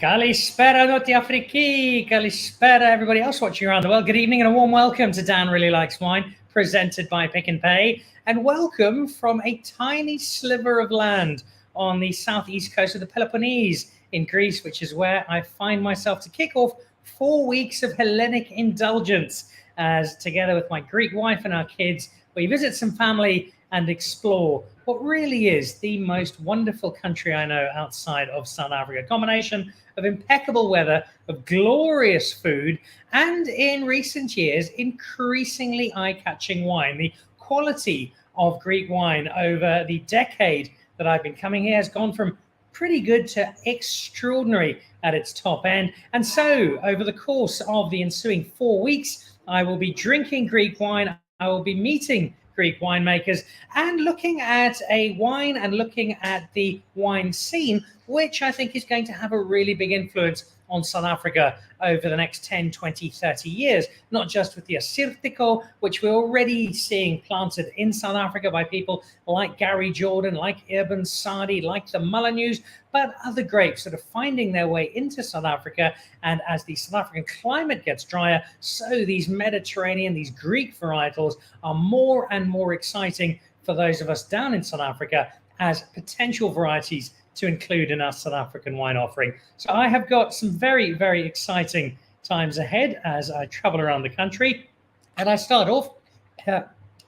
Kalispera Noti Afriki, Kalispera everybody else watching around the world. Good evening and a warm welcome to Dan Really Likes Wine, presented by Pick n Pay. And welcome from a tiny sliver of land on the southeast coast of the Peloponnese in Greece, which is where I find myself to kick off 4 weeks of Hellenic indulgence, as together with my Greek wife and our kids, we visit some family and explore what really is the most wonderful country I know outside of South Africa. A combination of impeccable weather, of glorious food, and in recent years, increasingly eye-catching wine. The quality of Greek wine over the decade that I've been coming here has gone from pretty good to extraordinary at its top end. And so over the course of the ensuing 4 weeks, I will be drinking Greek wine. I will be meeting Greek winemakers and looking at a wine and looking at the wine scene, which I think is going to have a really big influence on South Africa over the next 10, 20, 30 years, not just with the Assyrtiko, which we're already seeing planted in South Africa by people like Gary Jordan, like Urban Sadi, like the Mullineaux, but other grapes that are finding their way into South Africa. And as the South African climate gets drier, so these Mediterranean, these Greek varietals are more and more exciting for those of us down in South Africa as potential varieties to include in our South African wine offering. So I have got some very, very exciting times ahead as I travel around the country. And I start off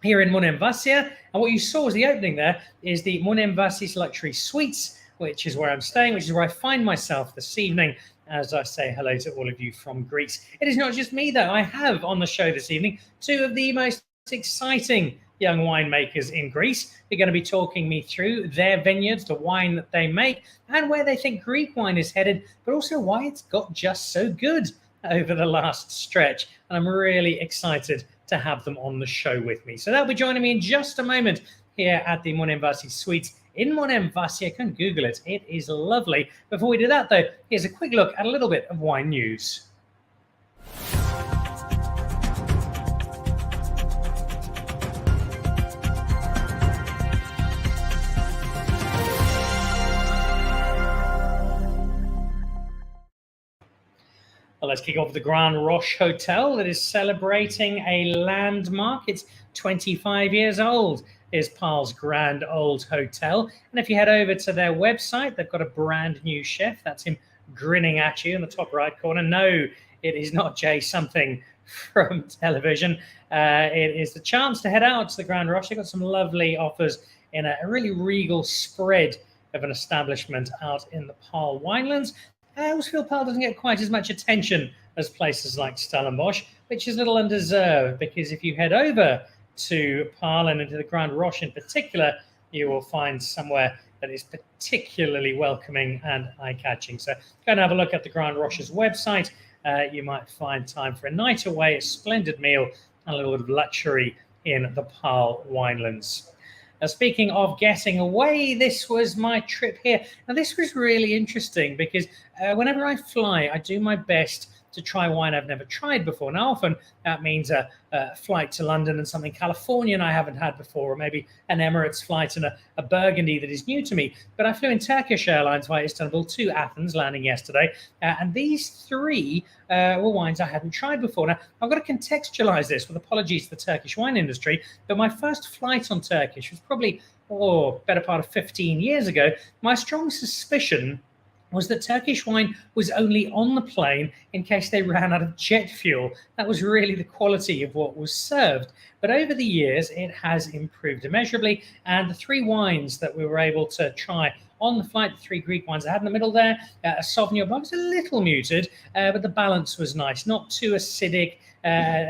here in Monemvasia. And what you saw as the opening there is the Moni Emvasis Luxury Suites, which is where I'm staying, which is where I find myself this evening as I say hello to all of you from Greece. It is not just me, though. I have on the show this evening two of the most exciting young winemakers in Greece. They're going to be talking me through their vineyards, the wine that they make, and where they think Greek wine is headed, but also why it's got just so good over the last stretch. And I'm really excited to have them on the show with me. So they'll be joining me in just a moment here at the Moni Emvasis Suites in Monemvasia. You can Google it. It is lovely. Before we do that, though, here's a quick look at a little bit of wine news. Well, let's kick off the Grand Roche Hotel that is celebrating a landmark. It's 25 years old, is Paarl's Grand Old Hotel. And if you head over to their website, they've got a brand new chef. That's him grinning at you in the top right corner. No, it is not Jay something from television. It is the chance to head out to the Grand Roche. They've got some lovely offers in a really regal spread of an establishment out in the Paarl Winelands. I always feel Paarl doesn't get quite as much attention as places like Stellenbosch, which is a little undeserved, because if you head over to Paarl and into the Grand Roche in particular, you will find somewhere that is particularly welcoming and eye-catching. So go and have a look at the Grand Roche's website. You might find time for a night away, a splendid meal, and a little bit of luxury in the Paarl Winelands. Now, speaking of getting away, this was my trip here. Now, this was really interesting because whenever I fly, I do my best to try wine I've never tried before. Now, often that means a flight to London and something Californian I haven't had before, or maybe an Emirates flight and a Burgundy that is new to me. But I flew in Turkish Airlines via Istanbul to Athens, landing yesterday. And these three were wines I hadn't tried before. Now, I've got to contextualize this with apologies to the Turkish wine industry, but my first flight on Turkish was probably, better part of 15 years ago. My strong suspicion was that Turkish wine was only on the plane in case they ran out of jet fuel. That was really the quality of what was served. But over the years, it has improved immeasurably. And the three wines that we were able to try on the flight, the three Greek wines I had in the middle there, a Sauvignon Blanc was a little muted, but the balance was nice, not too acidic,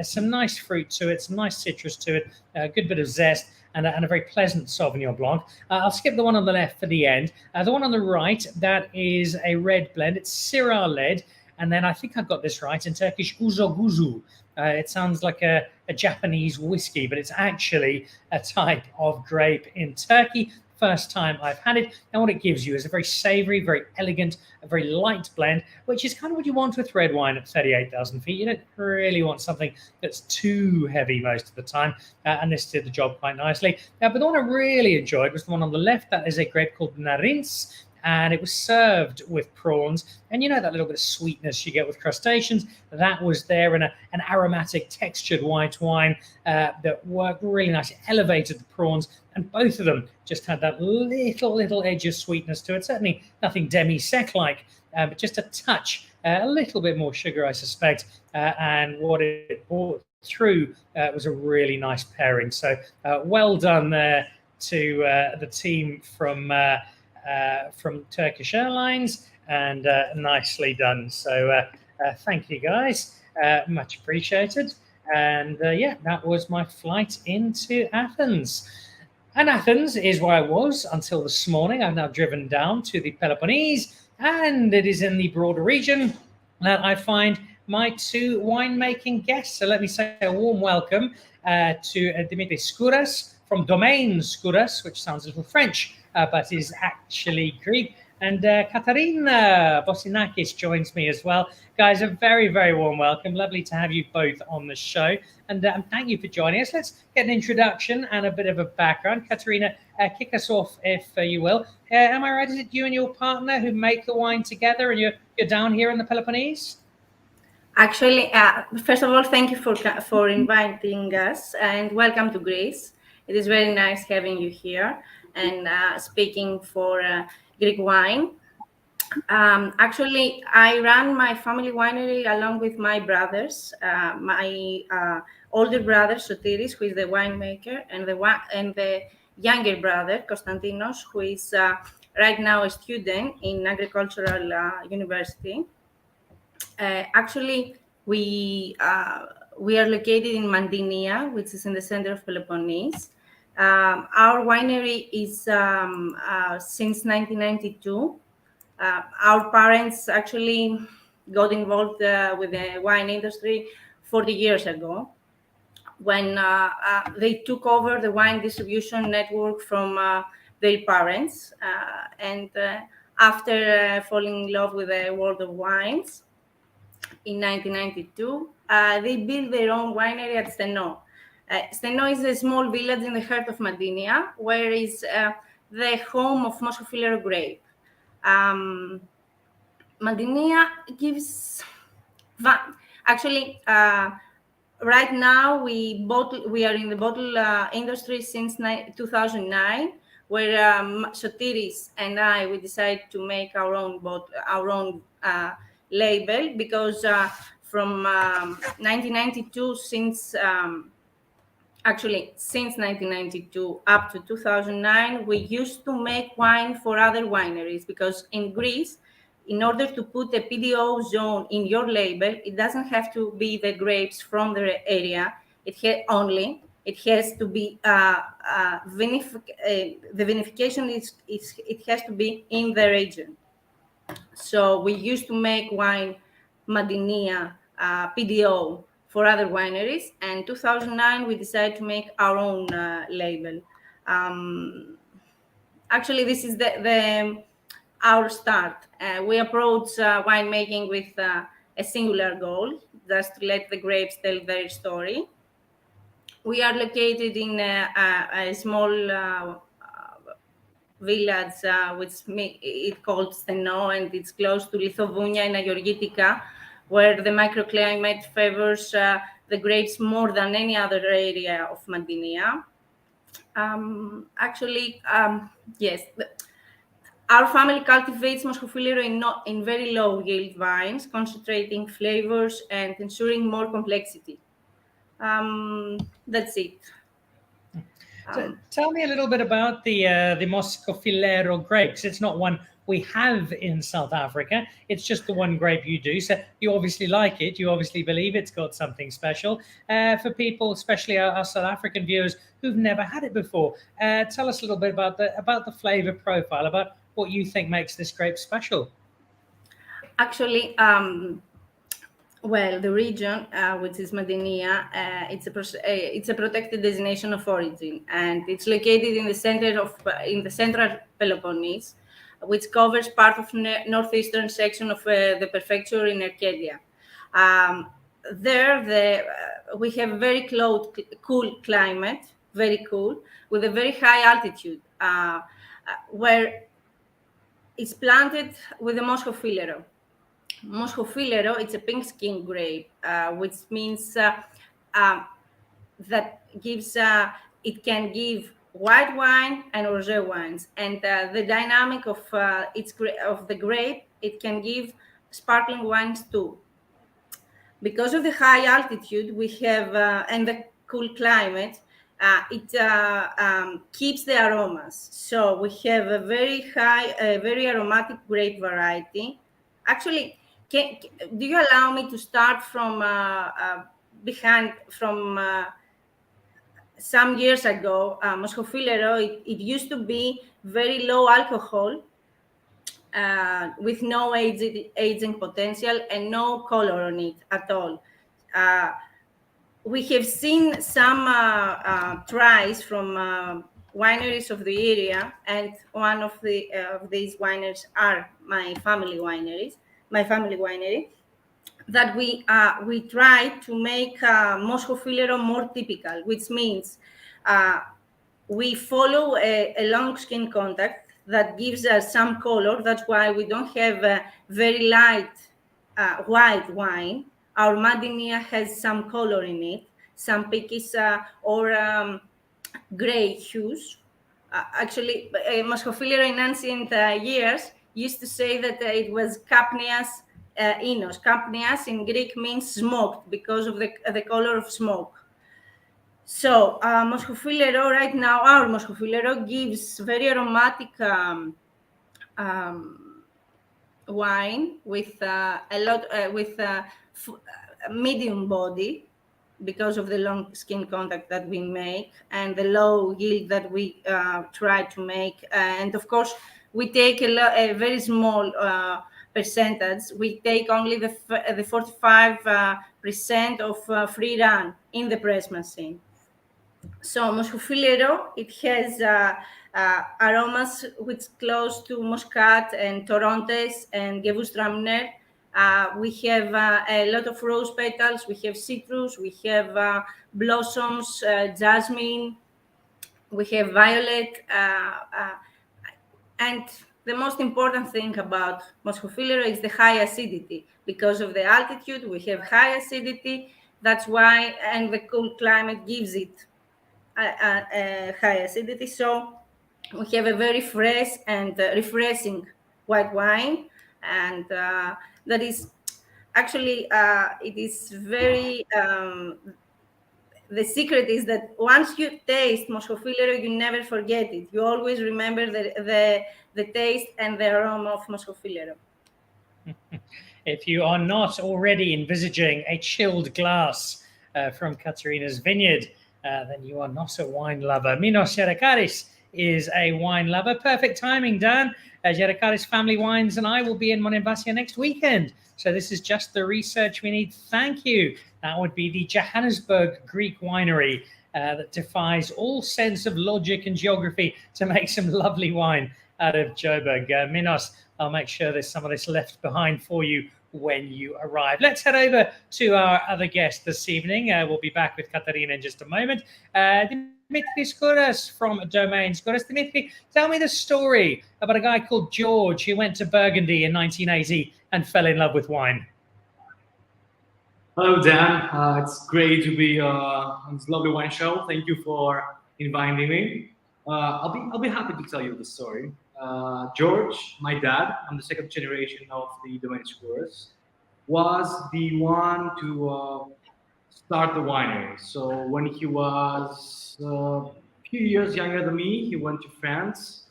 some nice fruit to it, some nice citrus to it, a good bit of zest, and a very pleasant Sauvignon Blanc. I'll skip the one on the left for the end. The one on the right, that is a red blend. It's Syrah led. And then I think I've got this right in Turkish, Uzoguzu. It sounds like a Japanese whiskey, but it's actually a type of grape in Turkey. First time I've had it. And what it gives you is a very savory, very elegant, a very light blend, which is kind of what you want with red wine at 38,000 feet. You don't really want something that's too heavy most of the time. And this did the job quite nicely. But the one I really enjoyed was the one on the left. That is a grape called Narins. And it was served with prawns. And you know that little bit of sweetness you get with crustaceans? That was there in an aromatic textured white wine that worked really nice. It elevated the prawns, and both of them just had that little edge of sweetness to it. Certainly nothing demi-sec-like, but just a touch, a little bit more sugar, I suspect. And what it brought through was a really nice pairing. So well done there to the team from Turkish Airlines, and nicely done. So thank you guys, much appreciated. And yeah, that was my flight into Athens. And Athens is where I was until this morning. I've now driven down to the Peloponnese, and it is in the broader region that I find my two winemaking guests. So let me say a warm welcome to Dimitris Skouras from Domaine Skouras, which sounds a little French, but is actually Greek. And Katarina Bosinakis joins me as well. Guys, a very, very warm welcome. Lovely to have you both on the show. And thank you for joining us. Let's get an introduction and a bit of a background. Katarina, kick us off, if you will. Am I right? Is it you and your partner who make the wine together, and you're down here in the Peloponnese? Actually, first of all, thank you for inviting us, and welcome to Greece. It is very nice having you here and speaking for Greek wine. Actually, I run my family winery along with my brothers. My older brother Sotiris, who is the winemaker, and the younger brother Konstantinos, who is right now a student in agricultural university. Actually, we are located in Mantinia, which is in the center of Peloponnese. Our winery is since 1992. Our parents actually got involved with the wine industry 40 years ago, when they took over the wine distribution network from their parents. And after falling in love with the world of wines in 1992, they built their own winery at Steno. Steno is a small village in the heart of Mantinia, where is the home of Moschofilero grape. Mantinia gives actually right now we are in the bottle industry since 2009, where Sotiris and we decided to make our own label, because from 1992 since 1992 up to 2009, we used to make wine for other wineries, because in Greece, in order to put a PDO zone in your label, it doesn't have to be the grapes from the area. It has to be the vinification it has to be in the region. So we used to make wine Mantinia PDO for other wineries, and 2009 we decided to make our own label. Actually, this is our start. We approach winemaking with a singular goal, just to let the grapes tell their story. We are located in a small village, which it's called Steno, and it's close to Lithovounia and Agorgitica, where the microclimate favors the grapes more than any other area of Mantinia. Yes, our family cultivates Moschofilero in very low yield vines, concentrating flavors and ensuring more complexity. That's it. So tell me a little bit about the Moschofilero grapes. It's not one we have in South Africa. It's just the one grape you do. So you obviously like it. You obviously believe it's got something special. For people, especially our South African viewers, who've never had it before. Tell us a little bit about the flavor profile, about what you think makes this grape special. Actually, well, the region, which is Madinia, it's a protected designation of origin, and it's located in the central Peloponnese, which covers part of northeastern section of the prefecture in Arcadia. We have a very cool climate, very cool, with a very high altitude, where it's planted with the Moscow Filero. Moscow Filero, it's a pink skin grape, which means that it can give white wine and rosé wines, and the dynamic of the grape, it can give sparkling wines too. Because of the high altitude we have and the cool climate, it keeps the aromas. So we have a very very aromatic grape variety. Actually, do you allow me to start from some years ago? Moscow Filero, it used to be very low alcohol, with no aging potential and no color on it at all. We have seen some tries from wineries of the area, and one of these wineries are my family winery, that we try to make Moscow Filero more typical, which means we follow a long skin contact that gives us some color. That's why we don't have a very light white wine. Our Madinia has some color in it, some pinkish or gray hues. Actually, Moscow Filero in ancient years used to say that it was Kapnias Inos. Kapnias in Greek means smoked because of the color of smoke. So Moscow Filero right now, our Moscow Filero gives very aromatic wine with medium body, because of the long skin contact that we make and the low yield that we try to make. And of course, we take a very small percentage. We take only the 45% of free run in the press machine. So Moscow Filero, it has aromas which close to Muscat and Torontes and Gewürztraminer. We have a lot of rose petals, we have citrus, we have blossoms, jasmine, we have violet, and the most important thing about Moscow Filero is the high acidity. Because of the altitude, we have high acidity. That's why, and the cool climate gives it high acidity. So we have a very fresh and refreshing white wine, and that is actually it is very the secret is that once you taste Moscow Filero, you never forget it. You always remember the taste and the aroma of Moscow Filero. If you are not already envisaging a chilled glass from Katerina's vineyard, then you are not a wine lover. Minos Yerakaris is a wine lover. Perfect timing, Dan. Yerakaris Family Wines and I will be in Monemvasia next weekend. So this is just the research we need. Thank you. That would be the Johannesburg Greek winery that defies all sense of logic and geography to make some lovely wine out of Joburg. Minos, I'll make sure there's some of this left behind for you when you arrive. Let's head over to our other guest this evening. We'll be back with Katerina in just a moment. Dimitri Skouras from Domain. Skouras, Dimitri, tell me the story about a guy called George who went to Burgundy in 1980 and fell in love with wine. Hello, Dan. It's great to be on this lovely wine show. Thank you for inviting me. I'll be happy to tell you the story. George, my dad, I'm the second generation of the Domain Skouras, was the one to start the winery. So when he was a few years younger than me, he went to France,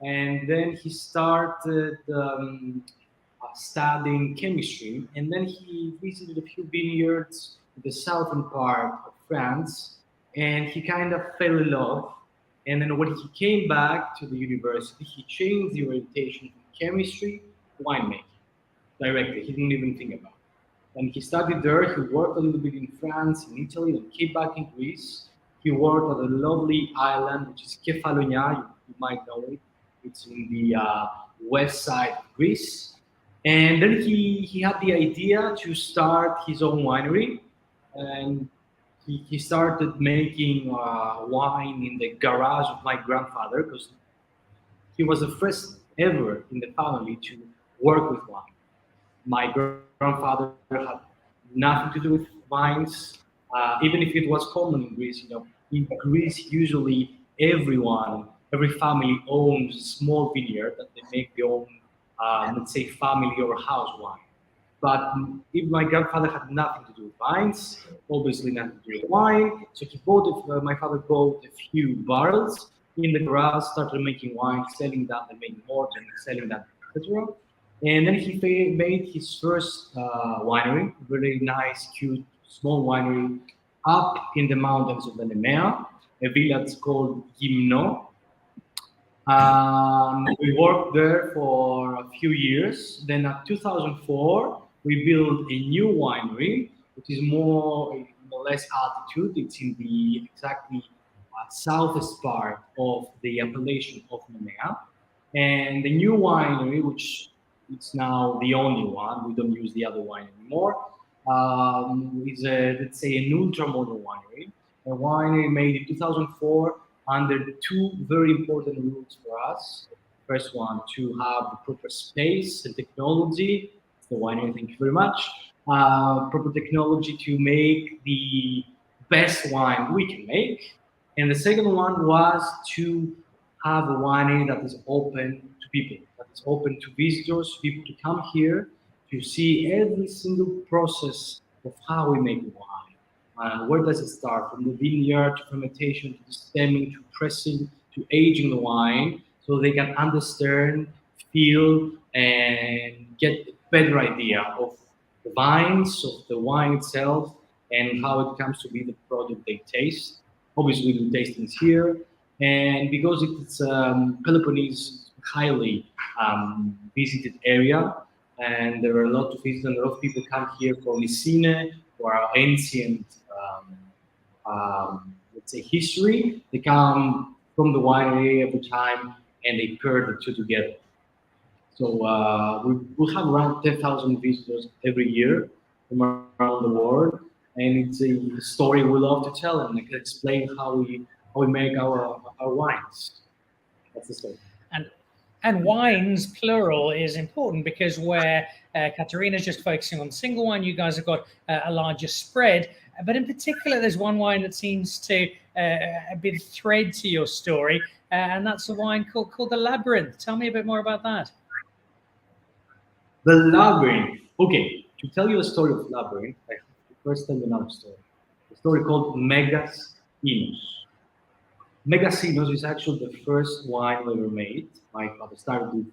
and then he started studying chemistry, and then he visited a few vineyards in the southern part of France, and he kind of fell in love. And then when he came back to the university, he changed the orientation from chemistry to winemaking directly. He didn't even think about it. And he studied there. He worked a little bit in France, in Italy, and came back in Greece. He worked at a lovely island, which is Kefalonia. You might know it. It's in the west side of Greece. And then he had the idea to start his own winery. And he started making wine in the garage of my grandfather because he was the first ever in the family to work with wine. My grandfather had nothing to do with wines, even if it was common in Greece. In Greece, usually every family owns a small vineyard that they make their own, let's say, family or house wine. But if my grandfather had nothing to do with wines, obviously nothing to do with wine, so my father bought a few barrels in the garage, started making wine, selling that, and making more, and selling that, etc. And then he made his first winery, really nice, cute, small winery, up in the mountains of the Nemea, a village called Gimno. We worked there for a few years. Then, in 2004, we built a new winery, which is more or less altitude. It's in the exactly southeast part of the appellation of Nemea. And the new winery, which it's now the only one, we don't use the other wine anymore, is let's say an ultra-modern winery. A winery made in 2004 under two very important rules for us. First one, to have the proper space and technology. It's the winery, thank you very much. Proper technology to make the best wine we can make. And the second one was to have a winery that is open to people, that is open to visitors, people to come here to see every single process of how we make wine. Where does it start? From the vineyard to fermentation to the stemming to pressing to aging the wine, so they can understand, feel, and get a better idea of the vines, of the wine itself, and how it comes to be the product they taste. Obviously, we do tastings here, and because it's Peloponnese highly visited area, and there are a lot of visitors, and a lot of people come here for Mycenae, for our ancient, let's say, history. They come from the winery every time, and they pair the two together. So we have around 10,000 visitors every year from around the world, and it's a story we love to tell and explain how we make our wines. That's the story. And wines, plural, is important because where Katerina's just focusing on single wine, you guys have got a larger spread. But in particular, there's one wine that seems to be the thread to your story, and that's a wine called the Labyrinth. Tell me a bit more about that. The Labyrinth. Okay, to tell you a story of Labyrinth, I have to first tell you another story. A story called Megas Inos. Megasinos is actually the first wine we ever made. My father started with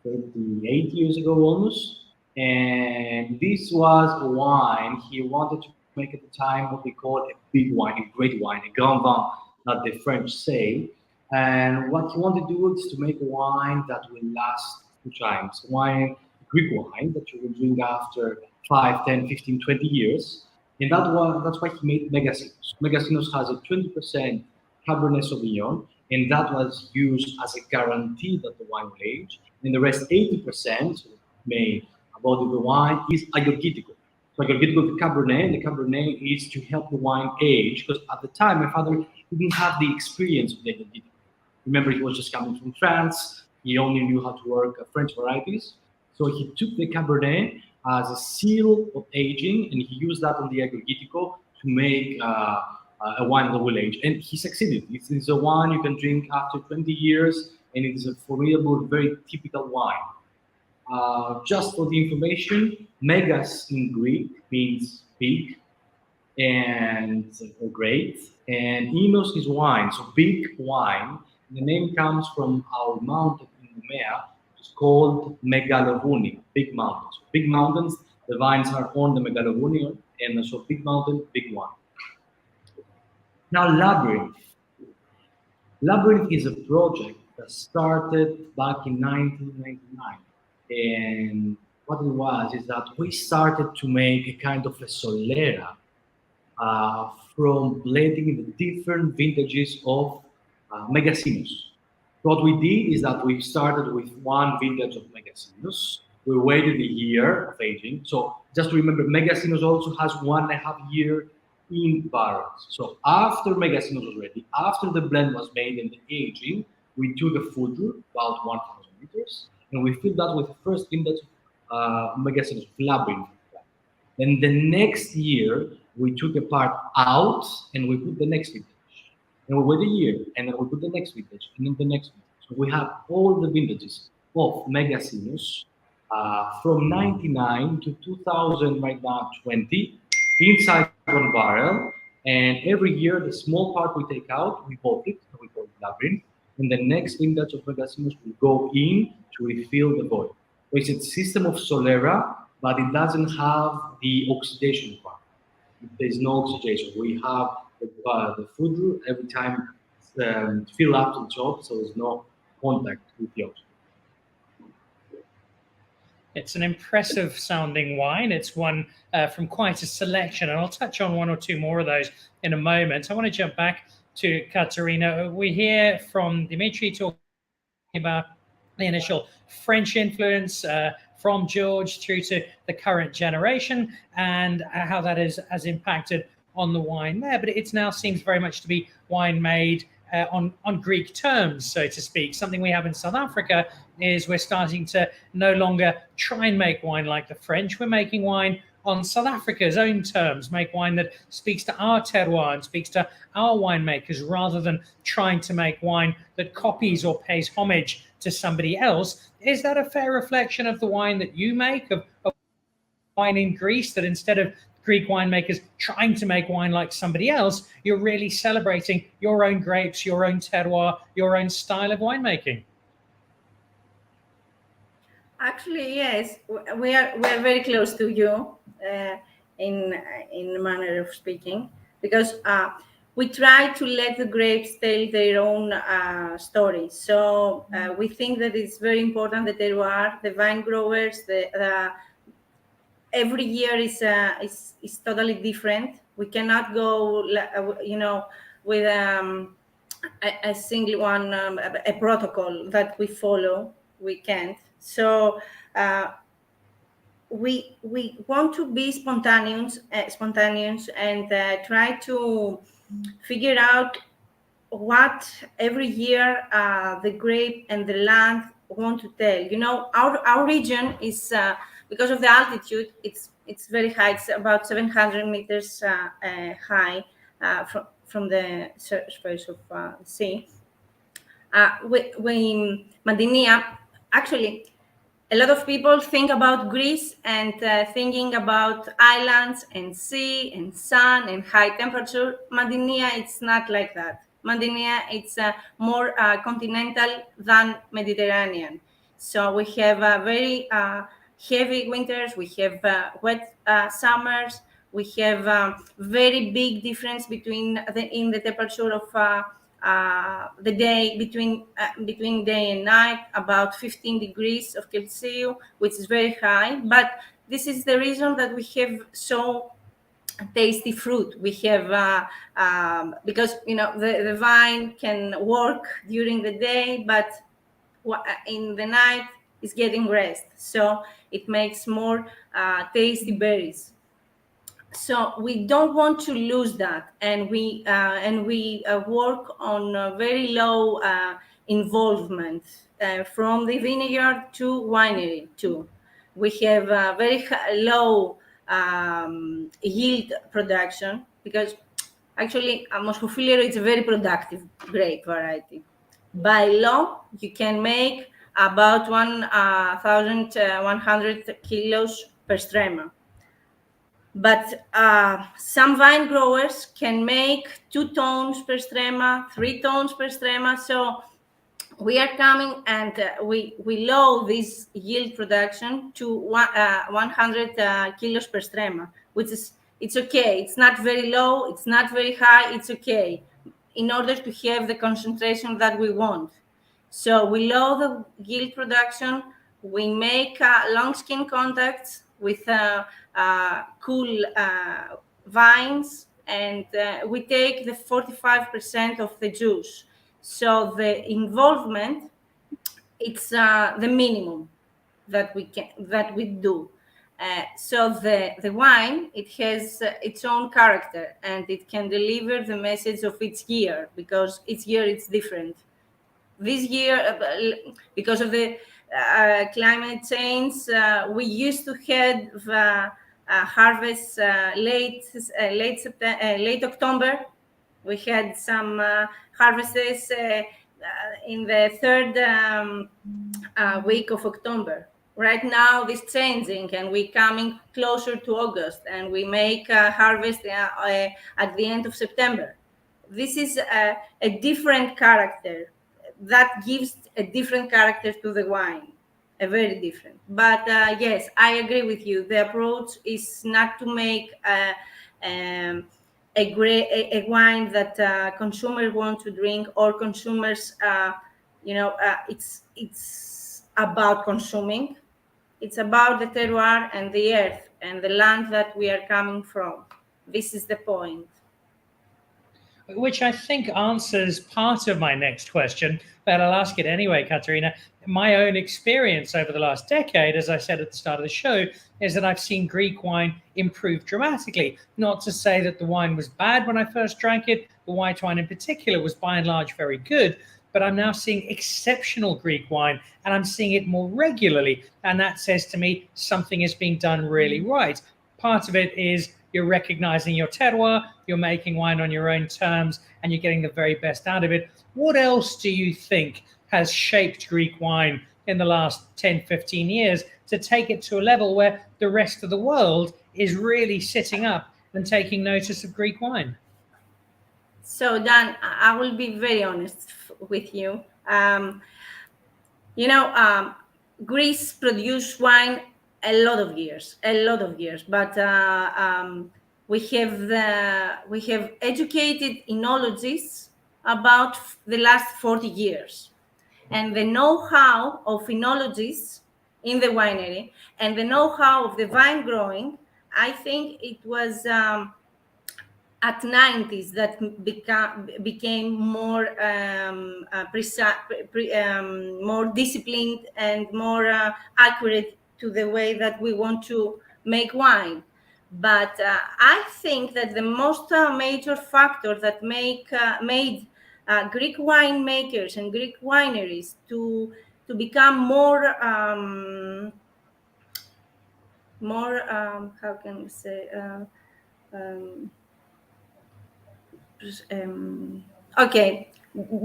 38 years ago almost. And this was a wine he wanted to make at the time what we call a big wine, a great wine, a grand vin, that the French say. And what he wanted to do is to make a wine that will last 2 times. Wine, Greek wine that you will drink after 5, 10, 15, 20 years. And that's why he made Megasinos. Megasinos has a 20% Cabernet Sauvignon, and that was used as a guarantee that the wine will age. And the rest, 80%, made about the wine, is agorgitico. So agorgitico, the Cabernet is to help the wine age, because at the time, my father didn't have the experience of the agorgitico. Remember, he was just coming from France. He only knew how to work French varieties. So he took the Cabernet as a seal of aging, and he used that on the agorgitico to make a wine that will age. And he succeeded. It is a wine you can drink after 20 years, and it is a formidable, very typical wine. Just for the information, megas in Greek means big and great, and inos is wine, so big wine. The name comes from our mountain in Nemea. It's called Megalovouni, big mountains. Big mountains, the vines are on the Megalovouni, and so big mountain, big wine. Now, Labyrinth. Labyrinth is a project that started back in 1999. And what it was is that we started to make a kind of a solera from blending the different vintages of Megasinos. What we did is that we started with one vintage of Megasinos. We waited a year of aging. So just remember, Megasinos also has 1.5 year in barrels. So after Megasinos was ready, after the blend was made and the aging, we took a filter, about 1,000 liters, and we filled that with the first vintage Megasinos, Labyrinth. Then the next year, we took a part out and we put the next vintage. And we wait a year, and then we put the next vintage, and then the next vintage. So we have all the vintages of Megasinos from 99 to 2000, right now 20, inside one barrel. And every year, the small part we take out, we bulk it, and we call it Labyrinth. And the next vintage of Megasinos will go in to refill the void. So it's a system of Solera, but it doesn't have the oxidation part. There's no oxidation. We have the food every time fill up to the top, so there's no contact with the oxygen. It's an impressive sounding wine. It's one from quite a selection, and I'll touch on one or two more of those in a moment. I want to jump back to Katerina. We hear from Dimitri talking about the initial French influence from George through to the current generation and how that has impacted on the wine there. But it now seems very much to be wine made on Greek terms, so to speak. Something we have in South Africa is we're starting to no longer try and make wine like the French. We're making wine on South Africa's own terms, make wine that speaks to our terroir and speaks to our winemakers, rather than trying to make wine that copies or pays homage to somebody else. Is that a fair reflection of the wine that you make, of wine in Greece, that instead of Greek winemakers trying to make wine like somebody else, you're really celebrating your own grapes, your own terroir, your own style of winemaking? Actually, yes, we are very close to you in a manner of speaking, because we try to let the grapes tell their own story. So we think that it's very important that there are the vine growers. Every year is totally different. We cannot go, with a single one, a protocol that we follow. We can't. So we want to be spontaneous and try to figure out what every year the grape and the land want to tell. Our region is because of the altitude, it's very high. It's about 700 meters high from the surface of the sea. Mandinia, actually, a lot of people think about Greece and thinking about islands and sea and sun and high temperature. Mandinia, it's not like that. Mandinia, it's more continental than Mediterranean. So we have very heavy winters. We have wet summers. We have very big difference in the temperature of the day, between day and night, about 15 degrees of Celsius, which is very high. But this is the reason that we have so tasty fruit. We have because the vine can work during the day, but in the night is getting rest, so it makes more tasty berries. So we don't want to lose that, and we work on very low involvement from the vineyard to winery too. We have very low yield production, because actually Moschofilero is a very productive grape variety. By law, you can make about 1,100 kilos per strema. But some vine growers can make 2 tons per strema, 3 tons per strema. So we are coming and we lower this yield production to 100 kilos per strema, which is It's okay. It's not very low. It's not very high. It's okay in order to have the concentration that we want. So we lower the yield production. We make long skin contacts with cool vines, and we take the 45% of the juice. So the involvement, it's the minimum that we do. So the wine, it has its own character, and it can deliver the message of its year, because each year it's different. This year, because of the climate change, we used to have harvest late October. We had some harvests in the third week of October. Right now, this changing, and we're coming closer to August, and we make harvest at the end of September. This is a different character that gives a different character to the wine, a very different. But yes, I agree with you. The approach is not to make a wine that consumers want to drink, or consumers, it's about consuming. It's about the terroir and the earth and the land that we are coming from. This is the point. Which I think answers part of my next question, but I'll ask it anyway, Katerina. My own experience over the last decade, as I said at the start of the show, is that I've seen Greek wine improve dramatically. Not to say that the wine was bad when I first drank it, the white wine in particular was by and large very good, but I'm now seeing exceptional Greek wine, and I'm seeing it more regularly. And that says to me something is being done really right. Part of it is you're recognizing your terroir, you're making wine on your own terms, and you're getting the very best out of it. What else do you think has shaped Greek wine in the last 10, 15 years to take it to a level where the rest of the world is really sitting up and taking notice of Greek wine? So, Dan, I will be very honest with you. Greece produced wine a lot of years, but we have educated enologists about the last 40 years, and the know-how of enologists in the winery and the know-how of the vine growing, I think it was at 90s that became more more disciplined and more accurate to the way that we want to make wine. But I think that the most major factor that made Greek winemakers and Greek wineries to become more how can we say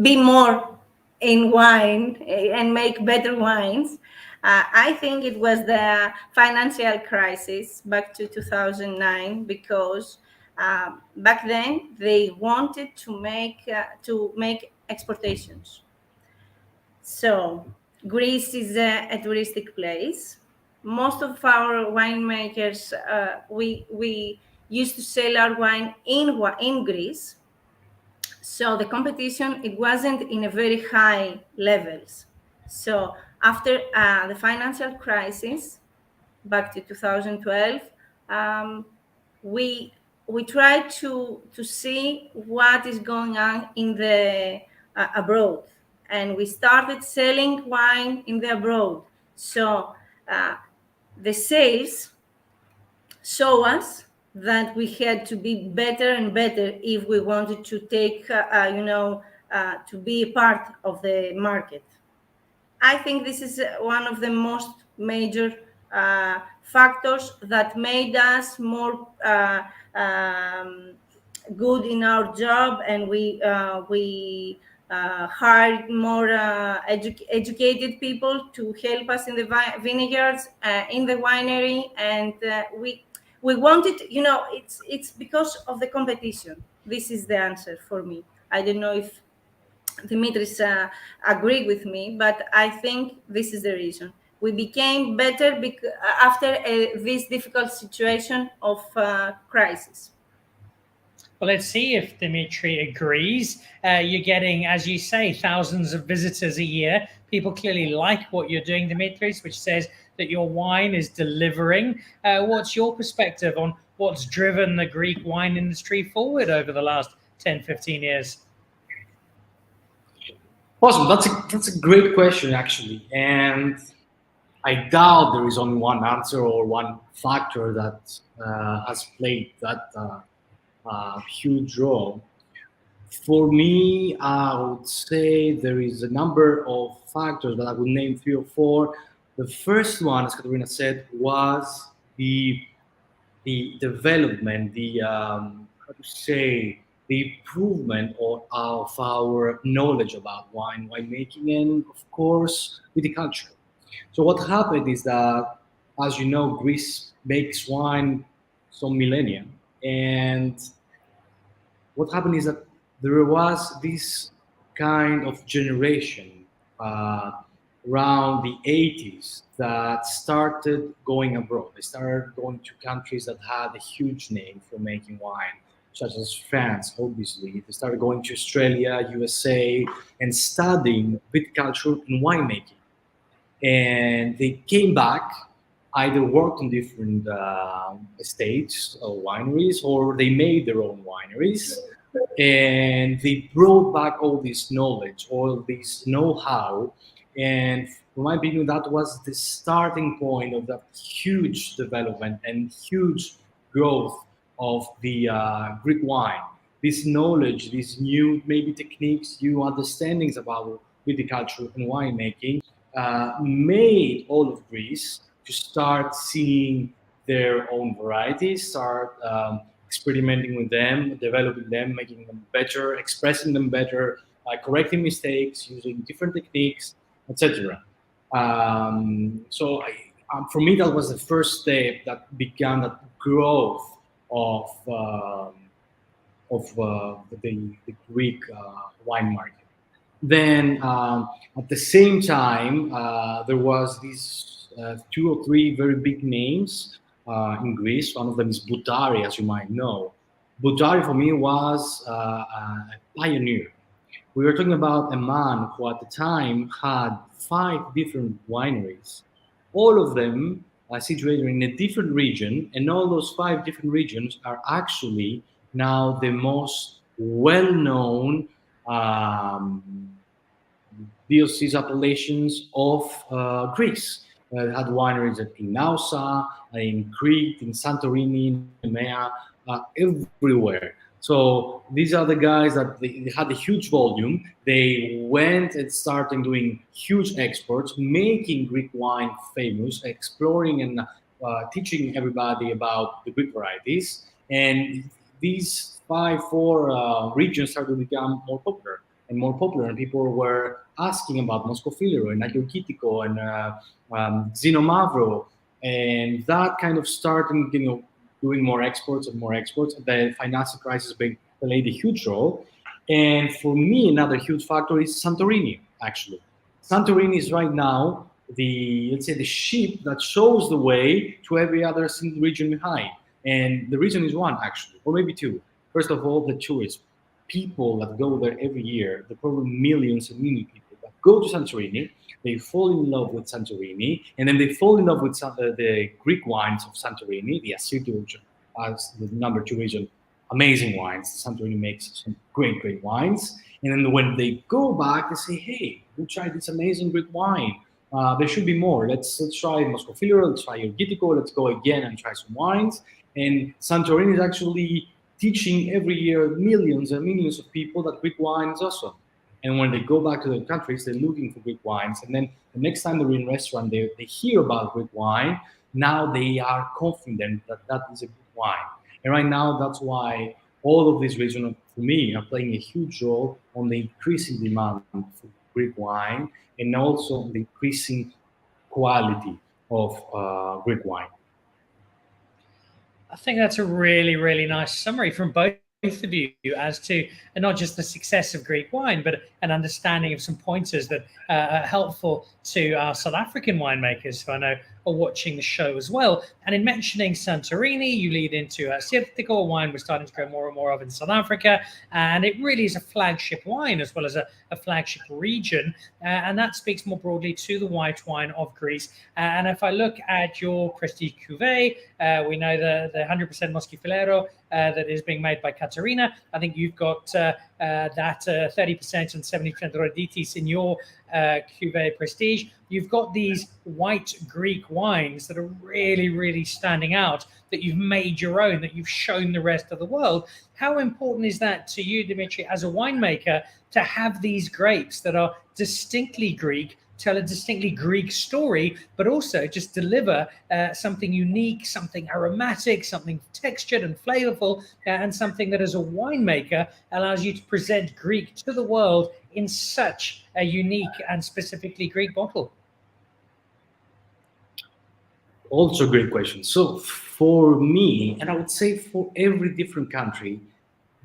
be more in wine and make better wines. I think it was the financial crisis back to 2009, because back then they wanted to make exportations. So Greece is a touristic place. Most of our winemakers, we used to sell our wine in Greece. So the competition, it wasn't in a very high levels. So after the financial crisis, back to 2012, we tried to see what is going on in the abroad, and we started selling wine in the abroad. So the sales show us that we had to be better and better if we wanted to take, to be a part of the market. I think this is one of the most major factors that made us more good in our job, and we hired more educated people to help us in the vineyards, in the winery, and we wanted, it's because of the competition. This is the answer for me. I don't know if Dimitris agree with me, but I think this is the reason. we became better after this difficult situation of crisis. Well, let's see if Dimitri agrees. You're getting, as you say, thousands of visitors a year. People clearly like what you're doing, Dimitris, which says that your wine is delivering. What's your perspective on what's driven the Greek wine industry forward over the last 10, 15 years? Awesome. That's a great question, actually, and I doubt there is only one answer or one factor that has played that huge role. For me, I would say there is a number of factors, but I would name three or four. The first one, as Katerina said, was the development, the how to say, the improvement of our knowledge about winemaking, and of course viticulture. So what happened is that, as you know, Greece makes wine some millennia, and what happened is that there was this kind of generation uh, around the 80s that started going abroad. They started going to countries that had a huge name for making wine, such as France, obviously. They started going to Australia, USA, and studying viticulture and winemaking. And they came back, either worked in different estates or wineries, or they made their own wineries, and they brought back all this knowledge, all this know-how, and from my opinion, that was the starting point of that huge development and huge growth of the Greek wine. This knowledge, these new maybe techniques, new understandings about viticulture and winemaking made all of Greece to start seeing their own varieties, start experimenting with them, developing them, making them better, expressing them better, correcting mistakes, using different techniques, etc. For me, that was the first step that began that growth of the Greek wine market. Then at the same time, there was these two or three very big names in Greece. One of them is Boutari, as you might know. Boutari for me was a pioneer. We were talking about a man who at the time had 5 different wineries, all of them are situated in a different region, and all those 5 different regions are actually now the most well-known diocese appellations of Greece. Had wineries in Nausa, in Crete, in Santorini, in Nemea, everywhere. So these are the guys that they had a huge volume. They went and started doing huge exports, making Greek wine famous, exploring and teaching everybody about the Greek varieties. And these four regions started to become more popular and more popular, and people were asking about Moscofilero and Agriokitiko and Xinomavro, and that kind of started, doing more exports and more exports. The financial crisis played a huge role, and for me, another huge factor is Santorini. Actually, Santorini is right now the, let's say, the ship that shows the way to every other single region behind, and the reason is one, actually, or maybe two. First of all, the tourism. People that go there every year, there are probably millions and millions of people that go to Santorini, they fall in love with Santorini, and then they fall in love with the Greek wines of Santorini, the Assyrtiko region, as the number 2 region. Amazing wines. Santorini makes some great, great wines. And then when they go back, they say, "Hey, we tried this amazing Greek wine. There should be more. Let's try Moscofilero, let's try Eurgitico, let's go again and try some wines." And Santorini is actually teaching every year millions and millions of people that Greek wine is awesome. And when they go back to their countries, they're looking for Greek wines. And then the next time they're in a restaurant, they hear about Greek wine. Now they are confident that that is a good wine. And right now, that's why all of these regions, for me, are playing a huge role on the increasing demand for Greek wine and also the increasing quality of Greek wine. I think that's a really, really nice summary from both of you as to not just the success of Greek wine, but an understanding of some pointers that are helpful to our South African winemakers who I know are watching the show as well. And in mentioning Santorini, you lead into Sirtiko, a wine we're starting to grow more and more of in South Africa. And it really is a flagship wine as well as a flagship region. And that speaks more broadly to the white wine of Greece. And if I look at your prestige cuvee, we know the 100% Moschifilero that is being made by Katerina. I think you've got that 30% and 70% Roditis in your cuvee prestige. You've got these white Greek wines that are really, really standing out, that you've made your own, that you've shown the rest of the world. How important is that to you, Dimitri, as a winemaker, to have these grapes that are distinctly Greek, tell a distinctly Greek story, but also just deliver something unique, something aromatic, something textured and flavorful, and something that as a winemaker allows you to present Greek to the world in such a unique and specifically Greek bottle? Also, great question. So, for me, and I would say for every different country,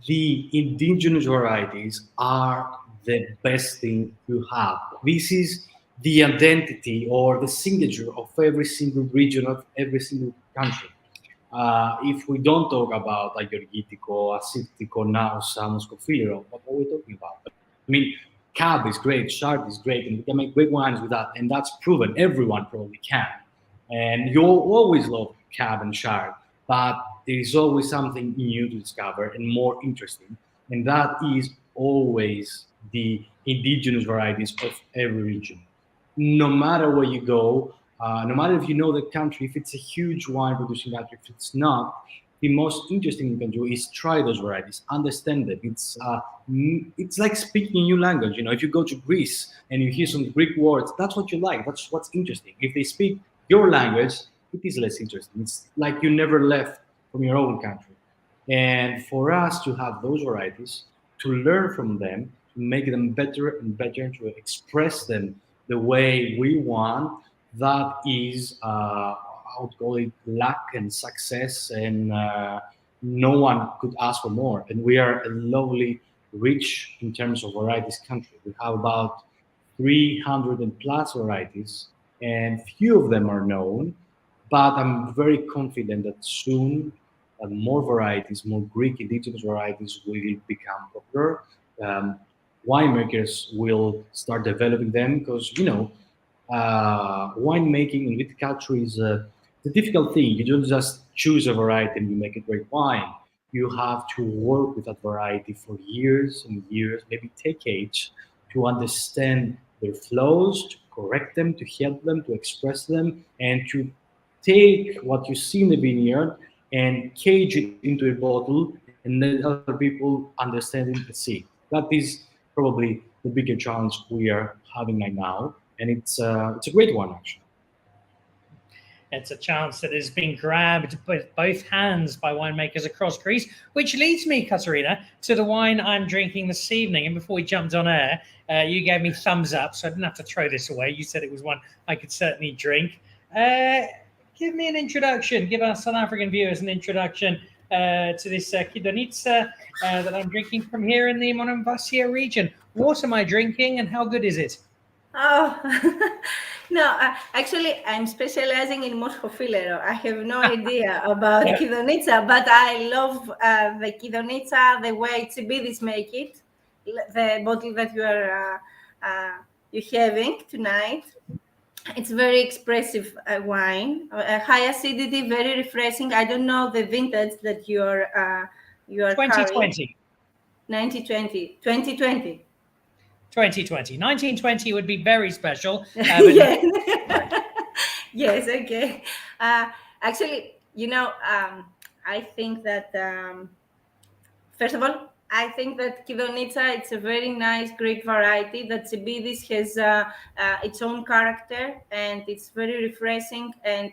the indigenous varieties are the best thing you have. This is the identity or the signature of every single region of every single country. If we don't talk about like Georgitico, Assyrtiko, Nausa, Moscofilo, what are we talking about? I mean, Cab is great, Chard is great, and we can make great wines with that, and that's proven. Everyone probably can. And you'll always love Cab and Chard, but there is always something new to discover and more interesting, and that is always the indigenous varieties of every region. No matter where you go, no matter if you know the country, if it's a huge wine producing country, if it's not, the most interesting you can do is try those varieties, understand them. It's like speaking a new language. You know, if you go to Greece and you hear some Greek words, that's what you like. That's what's interesting. If they speak your language, it is less interesting. It's like you never left from your own country. And for us to have those varieties, to learn from them, to make them better and better, to express them the way we want, that is, I would call it luck and success, and no one could ask for more. And we are a lovely, rich in terms of varieties country. We have about 300 and plus varieties, and few of them are known, but I'm very confident that soon more varieties, more Greek indigenous varieties will become popular. Um, Winemakers will start developing them because, you know, winemaking and viticulture is a difficult thing. You don't just choose a variety and you make a great wine. You have to work with that variety for years and years, maybe decades, to understand their flows, to correct them, to help them, to express them, and to take what you see in the vineyard and cage it into a bottle and let other people understand it and see. That is probably the bigger challenge we are having right now, and it's a great one actually. It's a chance that is being grabbed with both hands by winemakers across Greece, which leads me, Katerina, to the wine I'm drinking this evening. And before we jumped on air, you gave me thumbs up, so I didn't have to throw this away. You said it was one I could certainly drink. Give me an introduction. Give our South African viewers an introduction to this Kidonitsa that I'm drinking from here in the Monemvasia region. What am I drinking and how good is it? Oh, no, actually, I'm specializing in Moschofilero. I have no idea about Kidonitsa, but I love the Kidonitsa, the way Tsibidis make it, the bottle that you're having tonight. It's very expressive wine, high acidity, very refreshing. I don't know the vintage that you're 2020. 2020. 2020. 2020. 1920 would be very special. Yes. Yes, okay. Actually, you know, I think that, first of all, I think that Kidonitsa, it's a very nice Greek variety, that Tsibidis has its own character, and it's very refreshing, and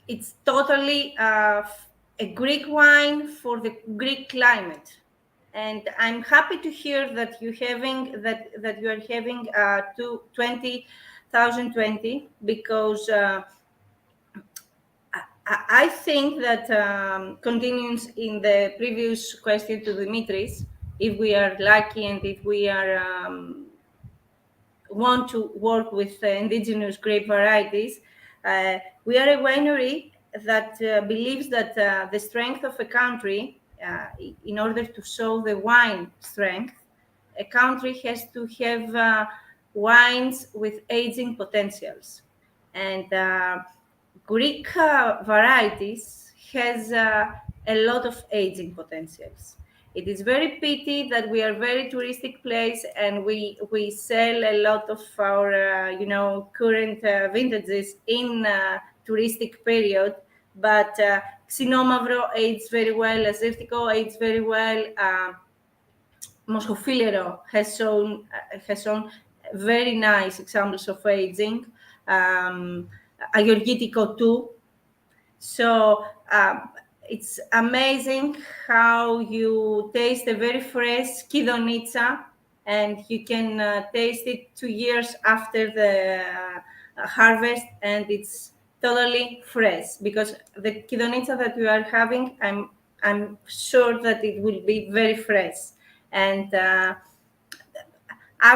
it's totally a Greek wine for the Greek climate. And I'm happy to hear that you are having 2020, because I think that continues in the previous question to Dimitris, if we are lucky and if we are want to work with indigenous grape varieties, we are a winery that believes that the strength of a country, in order to show the wine strength, a country has to have wines with aging potentials. And Greek varieties has a lot of aging potentials. It is very pity that we are very touristic place and we sell a lot of our current vintages in touristic period. But Xinomavro aged very well, Azertico aged very well. Moscofilero has shown very nice examples of aging. Agorgitico too. So it's amazing how you taste a very fresh Kidonitsa, and you can taste it 2 years after the harvest, and it's totally fresh. Because the Kidonitsa that we are having, I'm sure that it will be very fresh. And I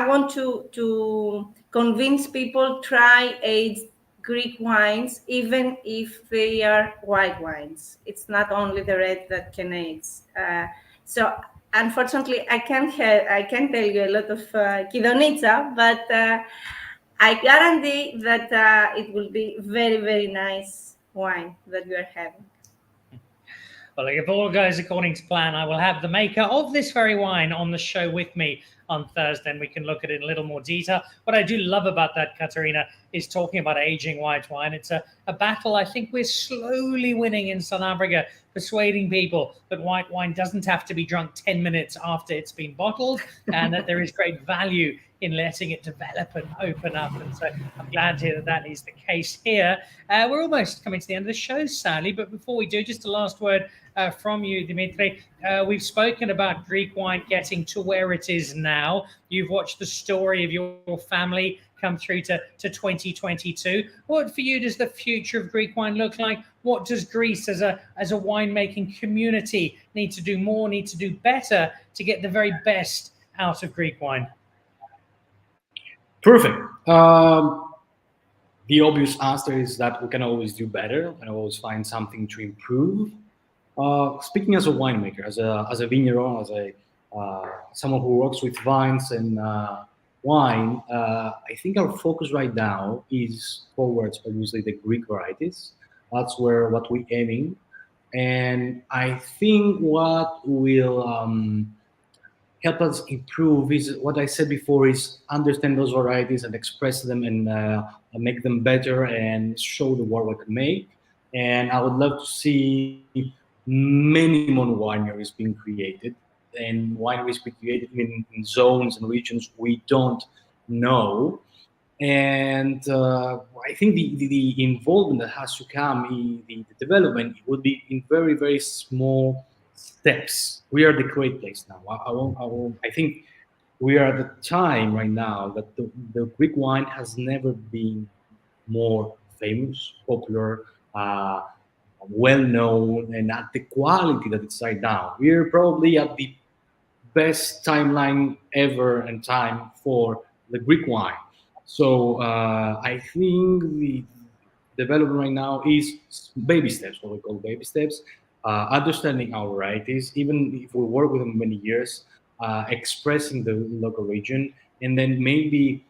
want to convince people try aged Greek wines, even if they are white wines. It's not only the red that can age. So unfortunately, I can't tell you a lot of Kidonitsa, but I guarantee that it will be very, very nice wine that we are having. Well, if all goes according to plan, I will have the maker of this very wine on the show with me on Thursday, and we can look at it in a little more detail. What I do love about that, Katerina, is talking about aging white wine. It's a battle I think we're slowly winning in South Africa, persuading people that white wine doesn't have to be drunk 10 minutes after it's been bottled, and that there is great value in letting it develop and open up. And so I'm glad to hear that that is the case here. We're almost coming to the end of the show, sadly, but before we do, just a last word from you, Dimitri. We've spoken about Greek wine getting to where it is now. You've watched the story of your family come through to 2022. What for you does the future of Greek wine look like? What does Greece as a winemaking community need to do more, need to do better to get the very best out of Greek wine? Perfect. The obvious answer is that we can always do better and always find something to improve. Speaking as a winemaker, as a vigneron, as a someone who works with vines and wine, I think our focus right now is towards obviously the Greek varieties. That's what we're aiming, and I think what will help us improve is what I said before: is understand those varieties and express them and make them better and show the world what we can make. And I would love to see many more wineries being created, and wineries be created in zones and regions we don't know. And I think the involvement that has to come in the development would be in very, very small steps. We are the great place now. I think we are at the time right now that the Greek wine has never been more famous, popular, well known, and at the quality that it's right now. We're probably at the best timeline ever and time for the Greek wine. So I think the development right now is baby steps, what we call baby steps, understanding our varieties, even if we work with them many years, expressing the local region, and then maybe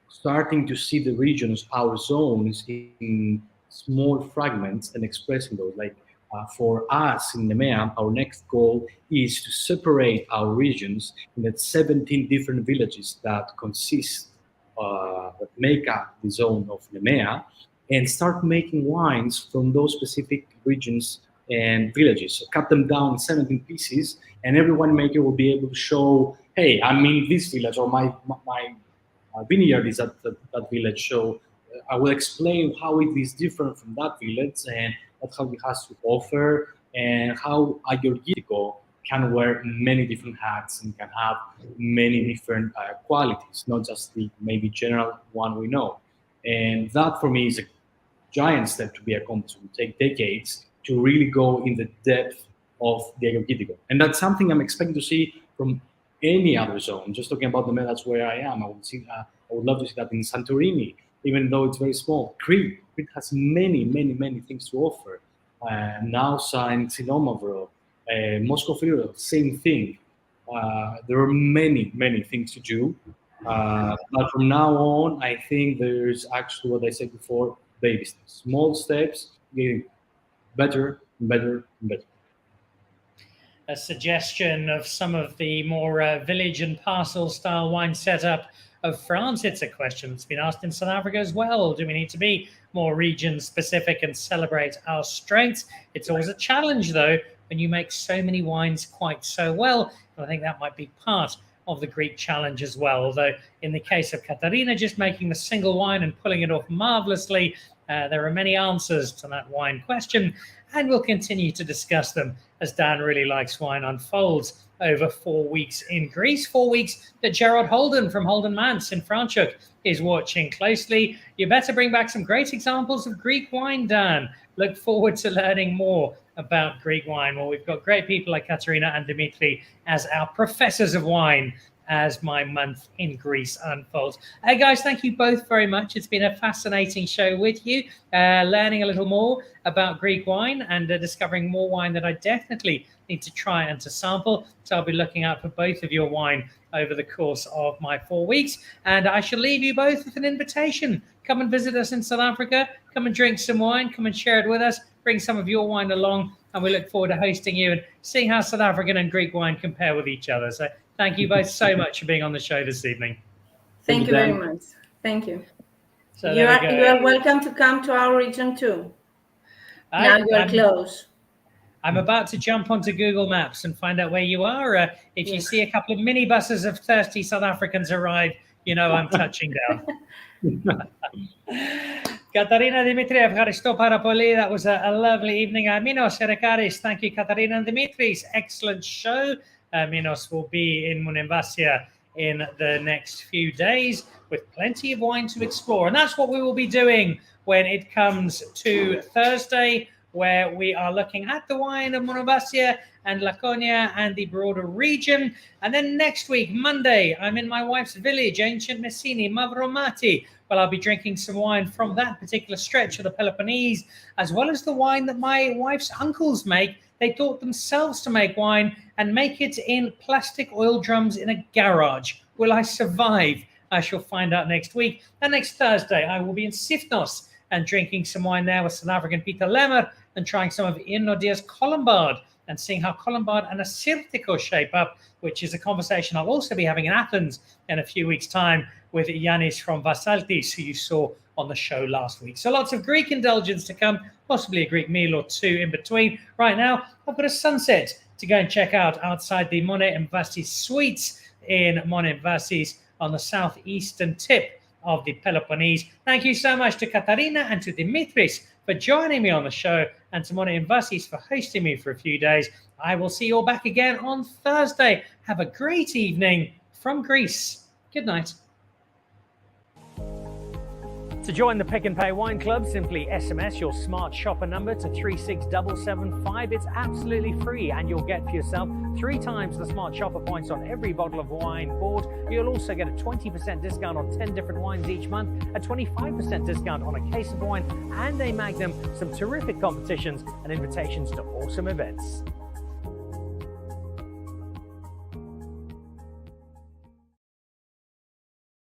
starting to see the regions, our zones, in small fragments and expressing those. Like for us in Nemea, our next goal is to separate our regions in that 17 different villages that consist, that make up the zone of Nemea, and start making wines from those specific regions and villages. So cut them down in 17 pieces, and every winemaker will be able to show, hey, I'm in this village, or my vineyard is at that village. So I will explain how it is different from that village and what it has to offer, and how a Georgitico can wear many different hats and can have many different qualities, not just the maybe general one we know. And that for me is a giant step to be accomplished. It will take decades to really go in the depth of the Agricultico. And that's something I'm expecting to see from any other zone. Just talking about the medals where I am, I would love to see that in Santorini, even though it's very small. Crete has many things to offer. Nausa and Sinomavro, Moscow Field, same thing. There are many things to do. But from now on, I think there's actually what I said before, baby steps, small steps, getting better and better and better. A suggestion of some of the more village and parcel style wine setup of France. It's a question that's been asked in South Africa as well. Do we need to be more region specific and celebrate our strengths? It's always a challenge, though, when you make so many wines quite so well. And I think that might be part of the Greek challenge as well. Although in the case of Katarina just making the single wine and pulling it off marvelously, there are many answers to that wine question, and we'll continue to discuss them as Dan Really Likes Wine unfolds over 4 weeks in Greece. 4 weeks that Gerard Holden from Holden Mance in Franschhoek is watching closely. You better bring back some great examples of Greek wine, Dan. Look forward to learning more about Greek wine. Well, we've got great people like Katerina and Dimitri as our professors of wine as my month in Greece unfolds. Hey guys, thank you both very much. It's been a fascinating show with you, learning a little more about Greek wine and discovering more wine that I definitely need to try and to sample. So I'll be looking out for both of your wine over the course of my 4 weeks. And I shall leave you both with an invitation. Come and visit us in South Africa. Come and drink some wine. Come and share it with us. Bring some of your wine along. And we look forward to hosting you and seeing how South African and Greek wine compare with each other. So thank you both so much for being on the show this evening. Thank you very much. Thank you. So you are welcome to come to our region too. Now you are close. I'm about to jump onto Google Maps and find out where you are. If you see a couple of minibuses of thirsty South Africans arrive, you know I'm touching down. Katarina, Dimitri, ευχαριστώ πάρα πολύ. That was a lovely evening. Minos Erekaris, thank you, Katarina and Dimitris. Excellent show. Minos will be in Monemvasia in the next few days with plenty of wine to explore. And that's what we will be doing when it comes to Thursday, where we are looking at the wine of Monemvasia and Laconia and the broader region. And then next week, Monday, I'm in my wife's village, Ancient Messini, Mavromati. Well, I'll be drinking some wine from that particular stretch of the Peloponnese, as well as the wine that my wife's uncles make. They taught themselves to make wine and make it in plastic oil drums in a garage. Will I survive? I shall find out next week. And next Thursday, I will be in Sifnos and drinking some wine there with South African Peter Lemmer and trying some of Ian Nodia's Colombard and seeing how Colombard and Assyrtiko shape up, which is a conversation I'll also be having in Athens in a few weeks' time with Yannis from Vasaltis, who you saw on the show last week. So lots of Greek indulgence to come, possibly a Greek meal or two in between. Right now, I've got a sunset to go and check out outside the Moni Emvasis Suites in Moni Emvasis on the southeastern tip of the Peloponnese. Thank you so much to Katarina and to Dimitris for joining me on the show, and to Moni Emvasis for hosting me for a few days. I will see you all back again on Thursday. Have a great evening from Greece. Good night. To join the Pick and Pay Wine Club, simply SMS your smart shopper number to 36775. It's absolutely free, and you'll get for yourself 3 times the smart shopper points on every bottle of wine bought. You'll also get a 20% discount on 10 different wines each month, a 25% discount on a case of wine, and a Magnum, some terrific competitions and invitations to awesome events.